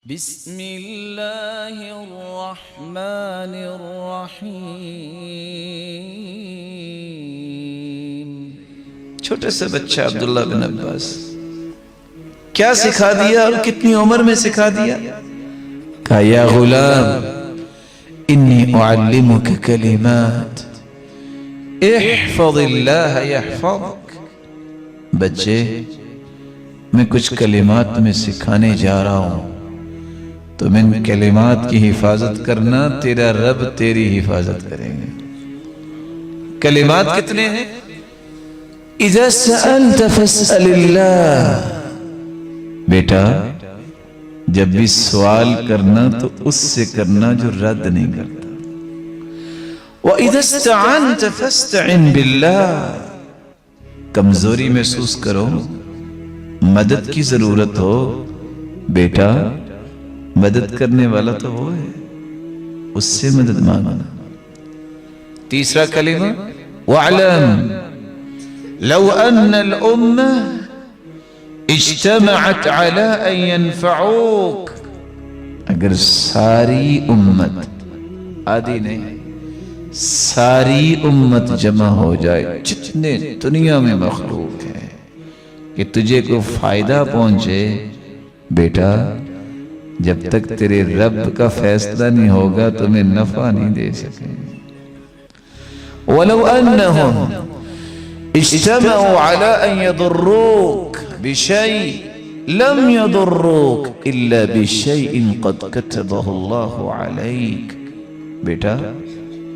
بسم اللہ الرحمن الرحیم۔ چھوٹے سے بچہ عبداللہ بن عباس کیا سکھا دیا اور کتنی عمر میں سکھا دیا؟ کہا یا غلام انی اعلمک کلمات احفظ اللہ یحفظک۔ بچے میں کچھ کلمات میں سکھانے جا رہا ہوں، تم ان کلمات کی حفاظت کرنا، تیرا رب تیری حفاظت کریں گے۔ کلمات کتنے ہیں؟ اذا سألت فاسأل اللہ۔ بیٹا جب بھی سوال کرنا تو اس سے کرنا جو رد نہیں کرتا۔ وَإِذَا اسْتَعَنْتَ فَاسْتَعِنْ بِاللَّهِ۔ کمزوری محسوس کرو، مدد کی ضرورت ہو، بیٹا مدد کرنے والا تو وہ ہے، اس سے مدد مانگنا۔ تیسرا کلمہ وَاعْلَمْ لَوْ أَنَّ الْأُمَّةَ اجتمعت علی ان ينفعوک۔ اگر ساری امت، آدھی نہیں ساری امت جمع ہو جائے، جتنے دنیا میں مخلوق ہیں، کہ تجھے کو فائدہ پہنچے، بیٹا جب تک تیرے رب کا فیصلہ نہیں ہوگا تمہیں نفع نہیں دے سکیں۔ وَلَوْ أَنَّهُمْ اجتمعوا على ان يضروك بشيء لم يضروك الا بشيء قد كتبه الله عليك۔ بیٹا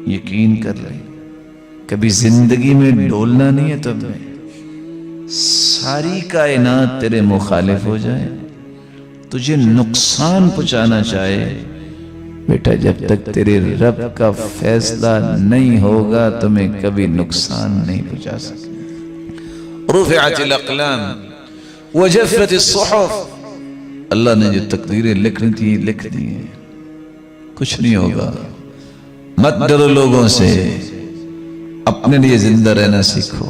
یقین کر لیں، کبھی زندگی میں ڈولنا نہیں ہے تمہیں، ساری کائنات تیرے مخالف ہو جائے، تجھے نقصان پہنچانا چاہے، بیٹا جب تک تیرے رب کا فیصلہ نہیں ہوگا تمہیں کبھی نقصان نہیں پہنچا سکے۔ رفعت الاقلام وجفت الصحف۔ اللہ نے جو تقدیریں لکھنی تھی لکھ دی ہیں، کچھ نہیں ہوگا۔ مت ڈرو لوگوں سے، اپنے لیے زندہ رہنا سیکھو،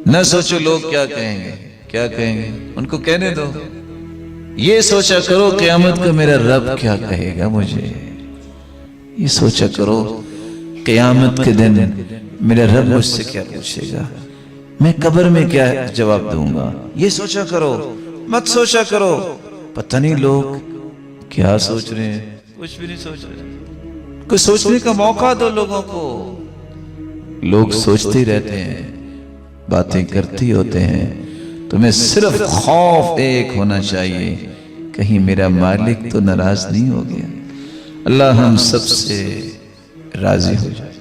نہ سوچو لوگ کیا کہیں گے کیا کہیں گے، ان کو کہنے دو۔ یہ سوچا کرو قیامت کو میرا رب کیا کہے گا مجھے، یہ سوچا کرو قیامت کے دن میرا رب مجھ سے کیا پوچھے گا، میں قبر میں کیا جواب دوں گا، یہ سوچا کرو۔ مت سوچا کرو پتہ نہیں لوگ کیا سوچ رہے ہیں، کچھ بھی نہیں سوچ رہے۔ کوئی سوچنے کا موقع دو لوگوں کو۔ لوگ سوچتے ہی رہتے ہیں، باتیں کرتے ہوتے ہیں، تمہیں صرف خوف ایک ہونا چاہیے، کہیں میرا مالک تو ناراض نہیں ہو گیا۔ اللہ ہم سب سے راضی ہو جائے۔